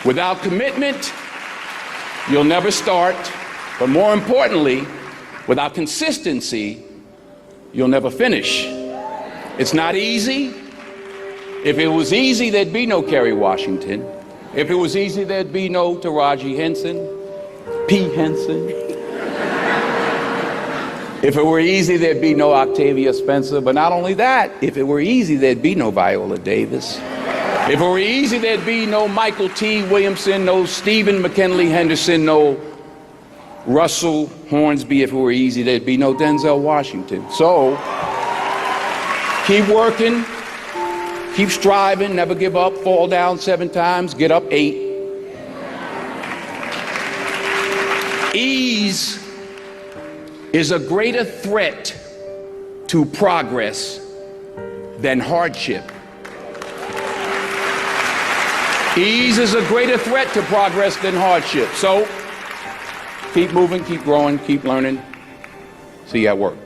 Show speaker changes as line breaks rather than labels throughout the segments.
Without commitment, you'll never start. But more importantly, without consistency, you'll never finish. It's not easy. If it was easy, there'd be no Kerry Washington. If it was easy, there'd be no Taraji Henson, P. Henson. If it were easy, there'd be no Octavia Spencer. But not only that, if it were easy, there'd be no Viola Davis. If it were easy, there'd be no Michael T. Williamson, no Stephen McKinley Henderson, no Russell Hornsby. If it were easy, there'd be no Denzel Washington. So, keep working, keep striving, never give up, fall down 7 times, get up 8. Ease is a greater threat to progress than hardship. Ease is a greater threat to progress than hardship. So, keep moving, keep growing, keep learning. See you at work.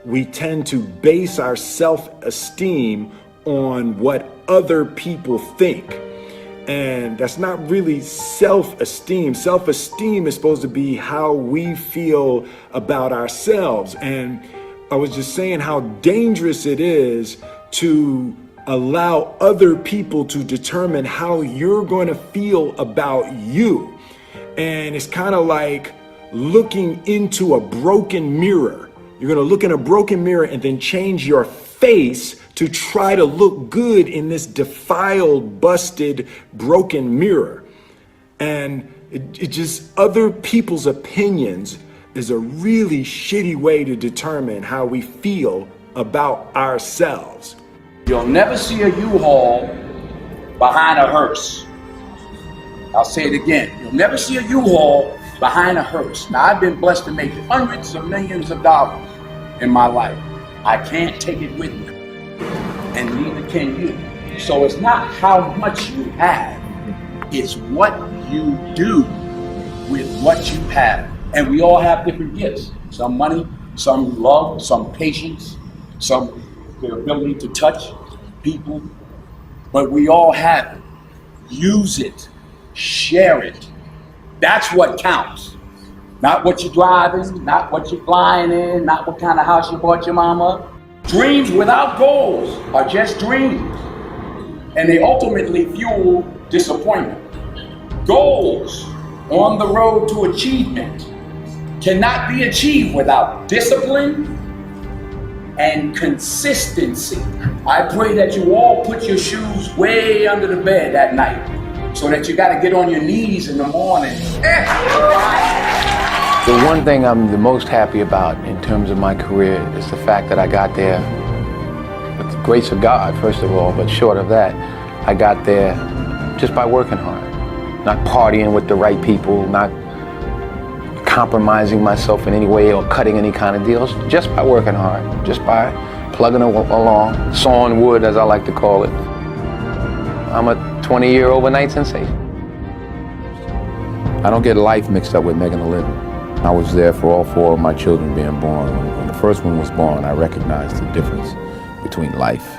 We tend to base our self-esteem on what other people think. And that's not really self-esteem. Self-esteem is supposed to be how we feel about ourselves. And I was just saying how dangerous it is to allow other people to determine how you're going to feel about you. And it's kind of like looking into a broken mirror. You're going to look in a broken mirror and then change your face to try to look good in this defiled, busted, broken mirror. And it just, other people's opinions is a really shitty way to determine how we feel about ourselves.
You'll never see a U-Haul behind a hearse. I'll say it again. You'll never see a U-Haul behind a hearse. Now, I've been blessed to make hundreds of millions of dollars in my life. I can't take it with me, and neither can you. So it's not how much you have, it's what you do with what you have. And we all have different gifts. Some money, some love, some patience, some the ability to touch people. But we all have it. Use it, share it. That's what counts. Not what you're driving, not what you're flying in, not what kind of house you bought your mama. Dreams without goals are just dreams, and they ultimately fuel disappointment. Goals on the road to achievement cannot be achieved without discipline and consistency. I pray that you all put your shoes way under the bed at night so that you got to get on your knees in the morning.
The one thing I'm the most happy about in terms of my career is the fact that I got there with the grace of God, first of all, but short of that, I got there just by working hard, not partying with the right people, not compromising myself in any way or cutting any kind of deals, just by working hard, just by plugging along, sawing wood, as I like to call it. I'm a 20-year overnight sensation. I don't get life mixed up with making a living. I was there for all 4 of my children being born. When the first one was born, I recognized the difference between life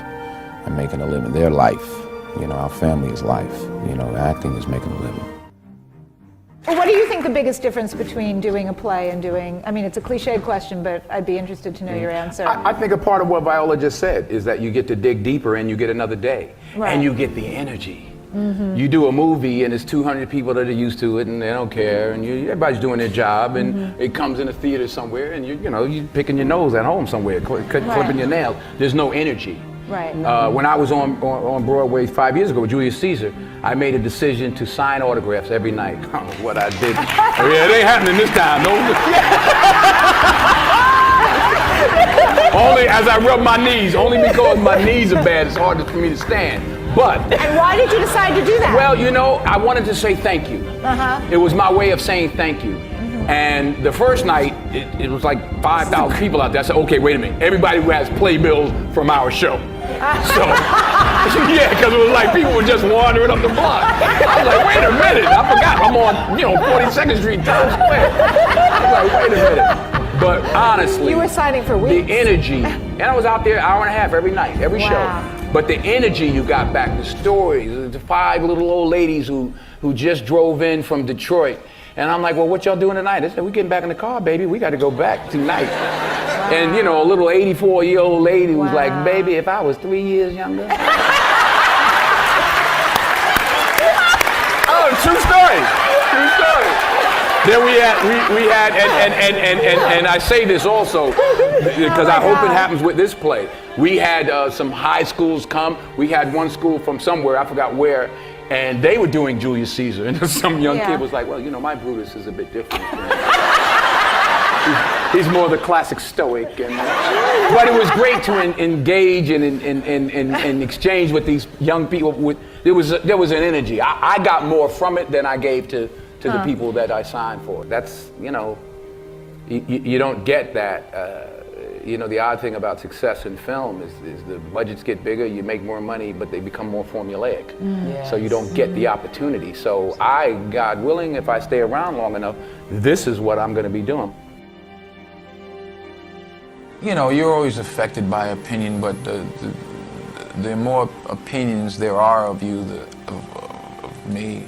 and making a living. Their life, you know, our family is life. You know, acting is making a living.
Well, what do you think the biggest difference between doing a play and doing, I mean, it's a cliched question, but I'd be interested to know your answer.
I think a part of what Viola just said is that you get to dig deeper and you get another day.
Right.
And you get the energy. Mm-hmm. You do a movie and it's 200 people that are used to it and they don't care and everybody's doing their job and it comes in a theater somewhere and you're picking your nose at home somewhere, clipping your nails. There's no energy.
Right.
When I was on Broadway 5 years ago with Julius Caesar, I made a decision to sign autographs every night. I don't know what I did. Oh, yeah, it ain't happening this time, no. Only as I rub my knees, only because my knees are bad, it's hard for me to stand. But.
And why did you decide to do that?
Well, you know, I wanted to say thank you. It was my way of saying thank you. And the first night, it was like 5,000 people out there. I said, okay, wait a minute. Everybody who has playbills from our show. So, yeah, because it was like people were just wandering up the block. I was like, wait a minute. I forgot I'm on, 42nd Street, Times Square. I was like, wait a minute. But honestly.
You were signing for weeks.
The energy. And I was out there an hour and a half every night, every show. But the energy you got back, the stories, the 5 little old ladies who just drove in from Detroit. And I'm like, well, what y'all doing tonight? They said, we're getting back in the car, baby. We got to go back tonight. Wow. And, you know, a little 84-year-old lady was like, baby, if I was 3 years younger. Oh, true story. True story. Then we had, and I say this also because I hope it happens with this play. We had some high schools come. We had one school from somewhere, I forgot where, and they were doing Julius Caesar. And some young kid was like, well, you know, my Brutus is a bit different. He's more the classic stoic. But it was great to engage and exchange with these young people. There was an energy. I got more from it than I gave to the people that I signed for. That's, you know, you don't get that. You know, the odd thing about success in film is the budgets get bigger, you make more money, but they become more formulaic. Yes. So you don't get the opportunity. So God willing, if I stay around long enough, this is what I'm going to be doing.
You know, you're always affected by opinion, but the more opinions there are of you, of me,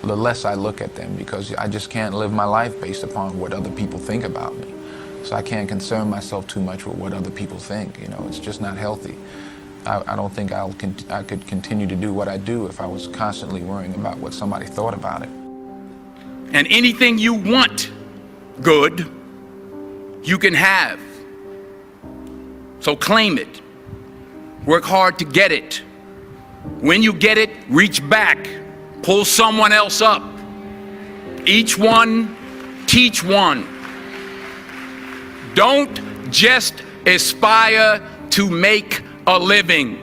the less I look at them, because I just can't live my life based upon what other people think about me. So I can't concern myself too much with what other people think. You know, it's just not healthy. I don't think I could continue to do what I do if I was constantly worrying about what somebody thought about it.
And anything you want good, you can have. So claim it. Work hard to get it. When you get it, reach back. Pull someone else up. Each one, teach one. Don't just aspire to make a living.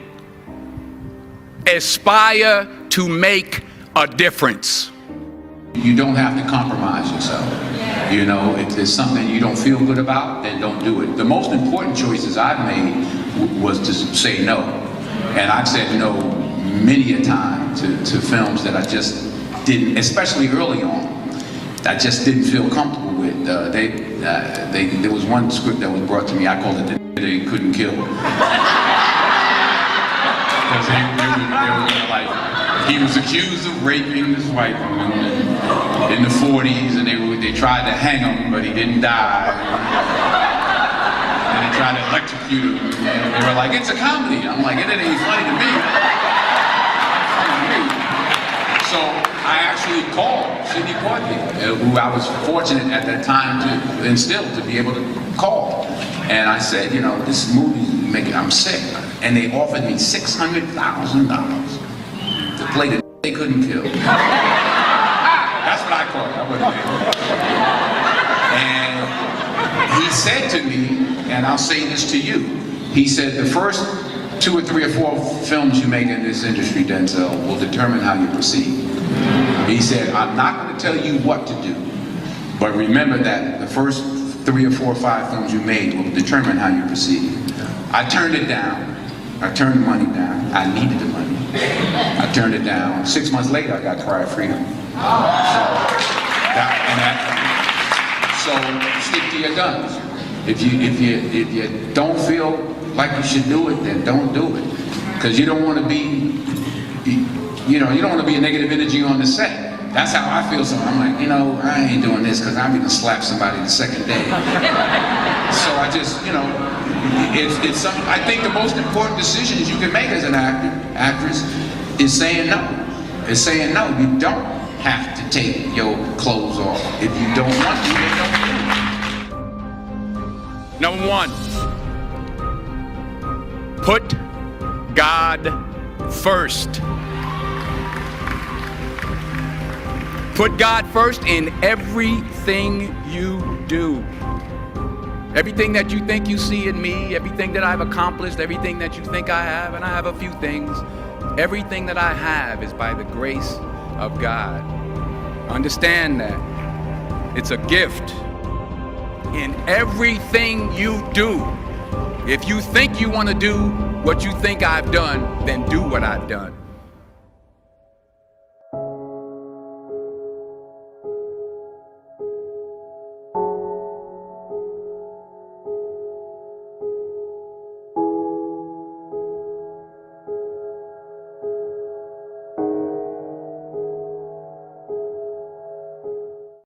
Aspire to make a difference. You don't have to compromise yourself. You know, if there's something you don't feel good about, then don't do it. The most important choices I've made was to say no. And I've said no many a time to films that I just didn't, especially early on, I just didn't feel comfortable with. There was one script that was brought to me, I called it The They Couldn't Kill. Because they were like, he was accused of raping this white woman in the 40s, and they tried to hang him, but he didn't die. And they tried to electrocute him. And they were like, it's a comedy. I'm like, it ain't funny to me. So I actually called Sidney Poitier, who I was fortunate at that time to be able to call. And I said, you know, this movie's making, I'm sick. And they offered me $600,000 to play The They Couldn't Kill. That's what I called it. And he said to me, and I'll say this to you, he said, the first 2 or 3 or 4 films you make in this industry, Denzel, will determine how you proceed. He said, I'm not going to tell you what to do, but remember that the first 3 or 4 or 5 films you made will determine how you proceed. I turned it down. I turned the money down. I needed the money. I turned it down. 6 months later, I got Cry of Freedom. So stick to your guns. If you don't feel like you should do it, then don't do it. Because you don't want to be, you don't want to be a negative energy on the set. That's how I feel. So I'm like, I ain't doing this because I'm gonna slap somebody the second day. So I just, it's something. I think the most important decisions you can make as an actor, actress, is saying no. Is saying no. You don't have to take your clothes off. If you don't want to, then don't do it. Number 1, put God first. Put God first in everything you do. Everything that you think you see in me, everything that I've accomplished, everything that you think I have, and I have a few things, everything that I have is by the grace of God. Understand that. It's a gift. In everything you do, if you think you want to do what you think I've done, then do what I've done.